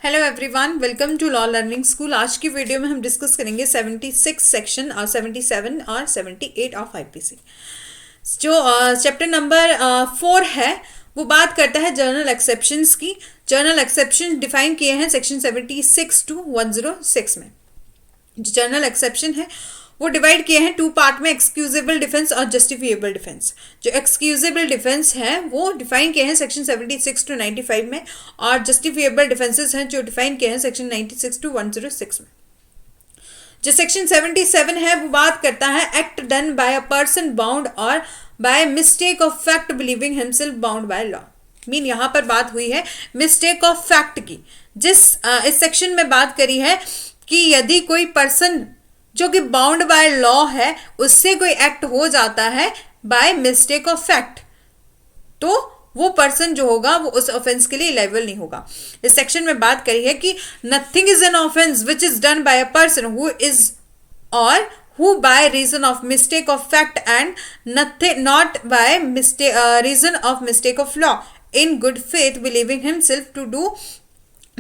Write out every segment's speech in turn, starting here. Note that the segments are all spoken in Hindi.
Hello everyone, welcome to law learning school. आज की वीडियो में हम डिस्कस करेंगे 76 सेक्शन और 77 और 78 ऑफ आईपीसी। जो चैप्टर नंबर 4 है वो बात करता है जर्नल एक्सेप्शंस की। जर्नल एक्सेप्शन डिफाइन किए हैं सेक्शन 76 टू 106 में। जो जर्नल एक्सेप्शन है वो डिवाइड किए हैं टू पार्ट में, एक्सक्यूजेबल डिफेंस और जस्टिफिएबल डिफेंस। जो एक्सक्यूजेबल डिफेंस है वो डिफाइन किए हैं सेक्शन 76 टू 95 में, और जस्टिफिएबल डिफेंसेस हैं जो डिफाइन किए हैं सेक्शन 96 टू 106 में। जो सेक्शन 77 है वो बात करता है act done by a person bound और by mistake of fact believing himself bound by law. Mean यहाँ पर बात हुई है मिस्टेक ऑफ फैक्ट की। इस सेक्शन में बात करी है कि यदि कोई पर्सन जो कि बाउंड बाय लॉ है उससे कोई एक्ट हो जाता है बाय मिस्टेक ऑफ फैक्ट, तो वो पर्सन जो होगा वो उस ऑफेंस के लिए लायबल नहीं होगा। इस सेक्शन में बात करी है कि nothing is an offence which is done by a person who is और who by reason of mistake of fact and nothing not by mistake reason of mistake of law in good faith believing himself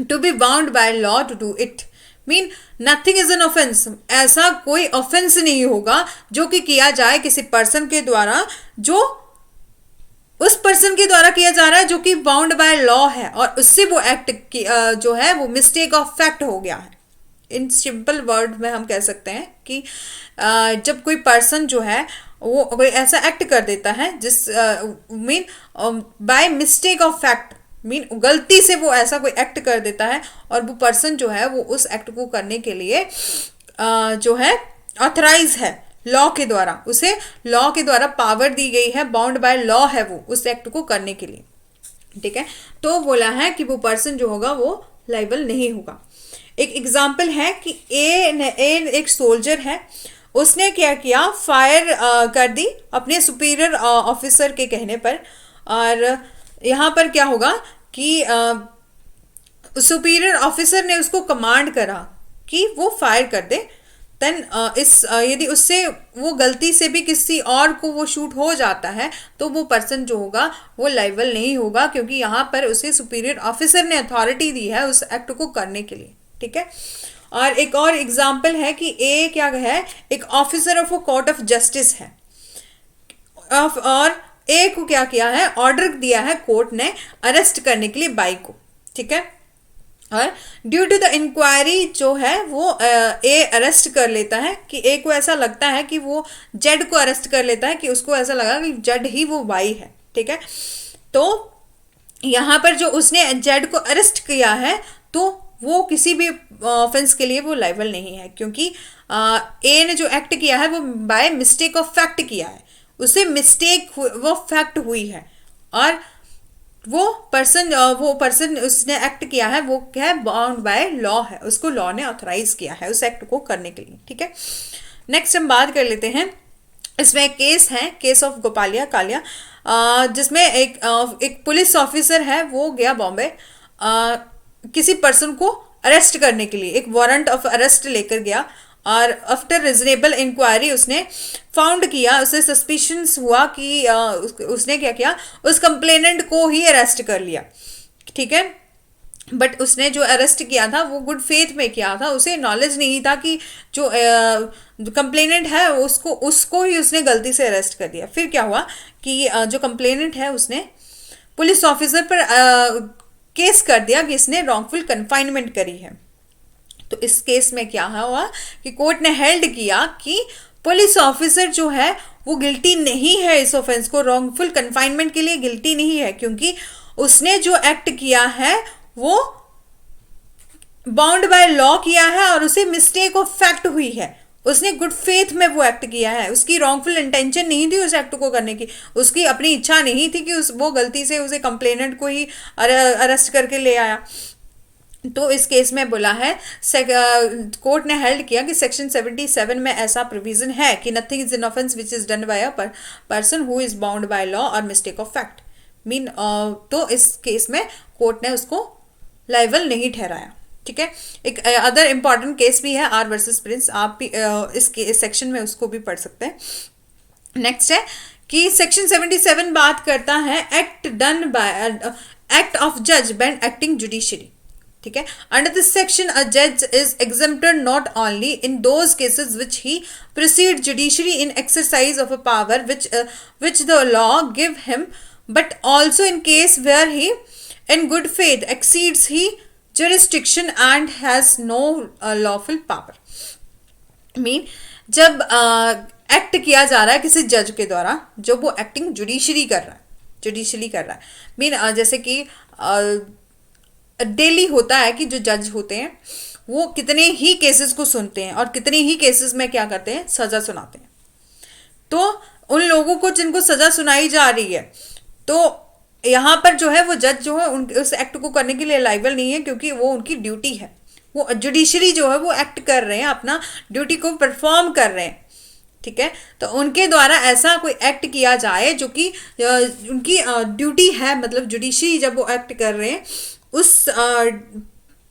to be bound by law to do it। Mean nothing is an offence, ऐसा कोई ऑफेंस नहीं होगा जो कि किया जाए किसी पर्सन के द्वारा, जो उस पर्सन के द्वारा किया जा रहा है जो कि बाउंड बाय लॉ है और उससे वो एक्ट जो है वो मिस्टेक ऑफ फैक्ट हो गया है। इन सिंपल वर्ड में हम कह सकते हैं कि जब कोई पर्सन जो है वो कोई ऐसा एक्ट कर देता है जिस mean by mistake of fact, mean गलती से वो ऐसा कोई एक्ट कर देता है और वो पर्सन जो है वो उस एक्ट को करने के लिए जो है ऑथराइज है लॉ के द्वारा, उसे लॉ के द्वारा पावर दी गई है, बाउंड बाय लॉ है वो उस एक्ट को करने के लिए। ठीक है, तो बोला है कि वो पर्सन जो होगा वो लायबल नहीं होगा। एक एग्जाम्पल है कि ए एक सोल्जर है, उसने क्या किया, फायर कर दी अपने सुपीरियर ऑफिसर के कहने पर। और यहाँ पर क्या होगा कि सुपीरियर ऑफिसर ने उसको कमांड करा कि वो फायर कर दे। देन यदि उससे वो गलती से भी किसी और को वो शूट हो जाता है तो वो पर्सन जो होगा वो लायबल नहीं होगा, क्योंकि यहाँ पर उसे सुपीरियर ऑफिसर ने अथॉरिटी दी है उस एक्ट को करने के लिए। ठीक है, और एक और एग्जाम्पल है कि ए क्या है, एक officer of a court of justice है और ए को क्या किया है, ऑर्डर दिया है कोर्ट ने अरेस्ट करने के लिए बाई को। ठीक है, और ड्यू टू द इंक्वायरी जो है वो ए अरेस्ट कर लेता है कि ए को ऐसा लगता है कि वो जेड को अरेस्ट कर लेता है कि उसको ऐसा लगा कि जेड ही वो वाई है। ठीक है, तो यहाँ पर जो उसने जेड को अरेस्ट किया है तो वो किसी भी ऑफेंस के लिए वो लायबल नहीं है, क्योंकि ए ने जो एक्ट किया है वो बाय मिस्टेक ऑफ फैक्ट किया है, उसे मिस्टेक वो फैक्ट हुई है और वो पर्सन उसने एक्ट किया है वो क्या है, बाउंड बाय लॉ है, उसको लॉ ने ऑथराइज किया है उस एक्ट को करने के लिए। ठीक है, नेक्स्ट हम बात कर लेते हैं, इसमें एक केस है, केस ऑफ गोपालिया कालिया, जिसमें एक पुलिस ऑफिसर है वो गया बॉम्बे किसी पर्सन को अरेस्ट करने के लिए, एक वारंट ऑफ अरेस्ट लेकर गया और आफ्टर रिजनेबल इंक्वायरी उसने फाउंड किया, उसे सस्पिशंस हुआ कि उसने क्या किया, उस कंप्लेनेंट को ही अरेस्ट कर लिया। ठीक है, बट उसने जो अरेस्ट किया था वो गुड फेथ में किया था, उसे नॉलेज नहीं था कि जो कंप्लेनेंट है उसको ही उसने गलती से अरेस्ट कर दिया। फिर क्या हुआ कि जो कंप्लेनेंट है उसने पुलिस ऑफिसर पर केस कर दिया कि इसने रॉन्गफुल कन्फाइनमेंट करी है। तो इस केस में क्या हुआ कि कोर्ट ने हेल्ड किया कि पुलिस ऑफिसर जो है वो गिल्टी नहीं है, इस ऑफेंस को रॉन्गफुल कन्फाइनमेंट के लिए गिल्टी नहीं है, क्योंकि उसने जो एक्ट किया है वो बाउंड बाय लॉ किया है और उसे मिस्टेक ऑफ फैक्ट हुई है, उसने गुड फेथ में वो एक्ट किया है, उसकी रॉन्गफुल इंटेंशन नहीं थी उस एक्ट को करने की, उसकी अपनी इच्छा नहीं थी कि वो गलती से उसे कंप्लेनेंट को ही अरेस्ट करके ले आया। तो इस केस में बोला है, कोर्ट ने हेल्ड किया कि सेक्शन 77 में ऐसा प्रोविजन है कि nothing is an offence which is done by a person who is bound by law और मिस्टेक ऑफ फैक्ट। मीन तो इस केस में कोर्ट ने उसको लायबल नहीं ठहराया। ठीक है, एक अदर इम्पॉर्टेंट केस भी है आर वर्सेस प्रिंस, आप भी इस सेक्शन में उसको भी पढ़ सकते हैं। नेक्स्ट है कि सेक्शन 77 बात करता है act done bye act of जज व्हेन एक्टिंग जुडिशरी। ठीक है। अंडर दिस सेक्शन अ जज is exempted not only in those cases which he proceed judiciary in exercise of a power which the law give him, but also in case where he in good faith exceeds he jurisdiction and has no lawful power. Mean जब एक्ट किया जा रहा है किसी जज के द्वारा, जो वो एक्टिंग जुडिशरी कर रहा है मीन जैसे कि डेली होता है कि जो जज होते हैं वो कितने ही केसेस को सुनते हैं और कितने ही केसेस में क्या करते हैं, सजा सुनाते हैं। तो उन लोगों को जिनको सजा सुनाई जा रही है, तो यहाँ पर जो है वो जज जो है उस एक्ट को करने के लिए लाइबल नहीं है, क्योंकि वो उनकी ड्यूटी है। वो जुडिशरी जो है वो एक्ट कर रहे हैं, अपना ड्यूटी को परफॉर्म कर रहे हैं, ठीक है। तो उनके द्वारा ऐसा कोई एक्ट किया जाए जो कि उनकी ड्यूटी है, मतलब जुडिशरी जब वो एक्ट कर रहे हैं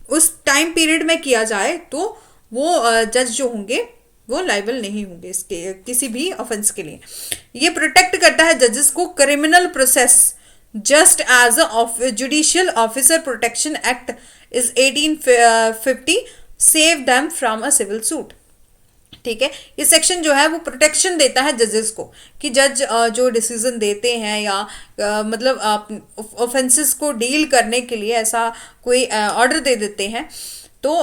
उस टाइम पीरियड में किया जाए, तो वो जज जो होंगे वो लाइबल नहीं होंगे इसके किसी भी ऑफेंस के लिए। ये प्रोटेक्ट करता है जजेस को criminal process, just as a judicial officer protection act is 1850 save them from a civil suit, ठीक है। ये सेक्शन जो है वो प्रोटेक्शन देता है जजेस को कि जज जो डिसीजन देते हैं या मतलब ऑफेंसेस को डील करने के लिए ऐसा कोई ऑर्डर दे देते हैं, तो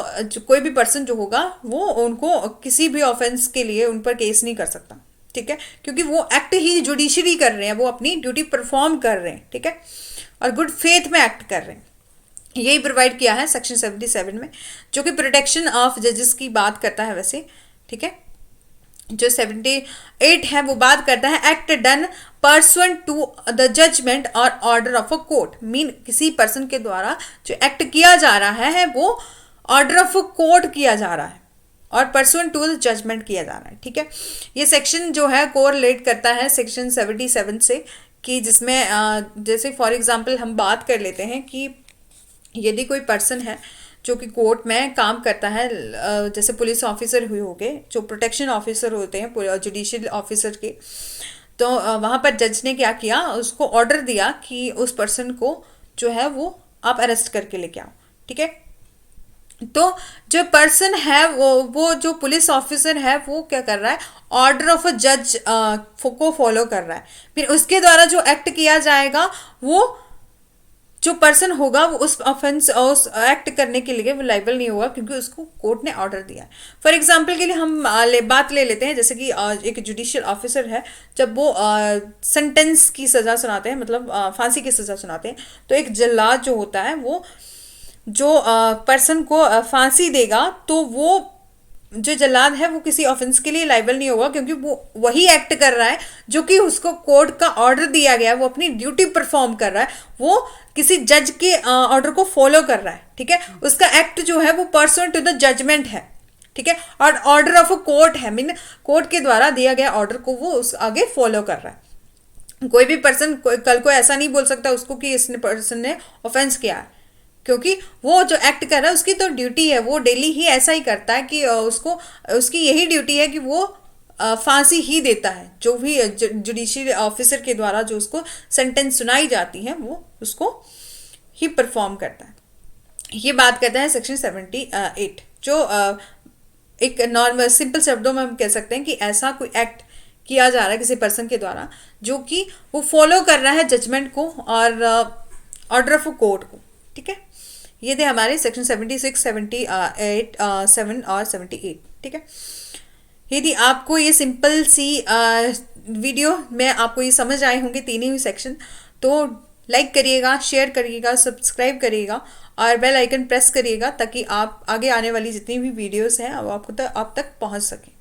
कोई भी पर्सन जो होगा वो उनको किसी भी ऑफेंस के लिए उन पर केस नहीं कर सकता, ठीक है, क्योंकि वो एक्ट ही जुडिशरी कर रहे हैं, वो अपनी ड्यूटी परफॉर्म कर रहे हैं, ठीक है, और गुड फेथ में एक्ट कर रहे हैं। यही प्रोवाइड किया है सेक्शन 77 में, जो कि प्रोटेक्शन ऑफ जजेस की बात करता है वैसे, ठीक है। जो 78 है वो बात करता है act done pursuant to the judgment और order of a court, mean किसी पर्सन के द्वारा जो एक्ट किया जा रहा है वो ऑर्डर ऑफ अ कोर्ट किया जा रहा है और पर्सुएंट टू द जजमेंट किया जा रहा है, ठीक है। ये सेक्शन जो है कोरिलेट करता है सेक्शन 77 से, कि जिसमें जैसे फॉर एग्जांपल हम बात कर लेते हैं कि यदि कोई पर्सन है जो कि कोर्ट में काम करता है, जैसे पुलिस ऑफिसर हुए हो गए, जो प्रोटेक्शन ऑफिसर होते हैं जुडिशियल ऑफिसर के, तो वहाँ पर जज ने क्या किया, उसको ऑर्डर दिया कि उस पर्सन को जो है वो आप अरेस्ट करके लेके आओ, ठीक है। तो जो पर्सन है वो जो पुलिस ऑफिसर है वो क्या कर रहा है, ऑर्डर ऑफ अ जज को फॉलो कर रहा है। फिर उसके द्वारा जो एक्ट किया जाएगा वो जो पर्सन होगा वो उस ऑफेंस उस एक्ट करने के लिए वो लाइबल नहीं होगा, क्योंकि उसको कोर्ट ने ऑर्डर दिया है। फॉर एग्जांपल के लिए हम बात ले लेते हैं, जैसे कि एक जुडिशियल ऑफिसर है, जब वो सेंटेंस की सज़ा सुनाते हैं, मतलब फांसी की सज़ा सुनाते हैं, तो एक जल्लाद जो होता है वो जो पर्सन को फांसी देगा, तो वो जो जल्लाद है वो किसी ऑफेंस के लिए लाइबल नहीं होगा, क्योंकि वो वही एक्ट कर रहा है जो कि उसको कोर्ट का ऑर्डर दिया गया है, वो अपनी ड्यूटी परफॉर्म कर रहा है, वो किसी जज के ऑर्डर को फॉलो कर रहा है, ठीक है। उसका एक्ट जो है वो पर्सुएंट टू द जजमेंट है, ठीक है, और ऑर्डर ऑफ अ कोर्ट है, मीन कोर्ट के द्वारा दिया गया ऑर्डर को वो उस आगे फॉलो कर रहा है। कोई भी पर्सन कल को ऐसा नहीं बोल सकता उसको कि इस पर्सन ने ऑफेंस किया है, क्योंकि वो जो एक्ट कर रहा है उसकी तो ड्यूटी है, वो डेली ही ऐसा ही करता है कि उसकी यही ड्यूटी है कि वो फांसी ही देता है, जो भी जुडिशियल ऑफिसर के द्वारा जो उसको सेंटेंस सुनाई जाती है वो उसको ही परफॉर्म करता है। ये बात करता है सेक्शन 78, जो एक नॉर्मल सिंपल शब्दों में हम कह सकते हैं कि ऐसा कोई एक्ट किया जा रहा है किसी पर्सन के द्वारा जो कि वो फॉलो कर रहा है जजमेंट को और ऑर्डर ऑफ कोर्ट को, ठीक है। ये थे हमारे सेक्शन 76, 78, 7 और 78, ठीक है। यदि आपको ये सिंपल सी वीडियो में आपको ये समझ आए होंगे तीनों ही सेक्शन, तो लाइक करिएगा, शेयर करिएगा, सब्सक्राइब करिएगा और बेल आइकन प्रेस करिएगा, ताकि आप आगे आने वाली जितनी भी वीडियोस हैं वो आप तक पहुंच सकें।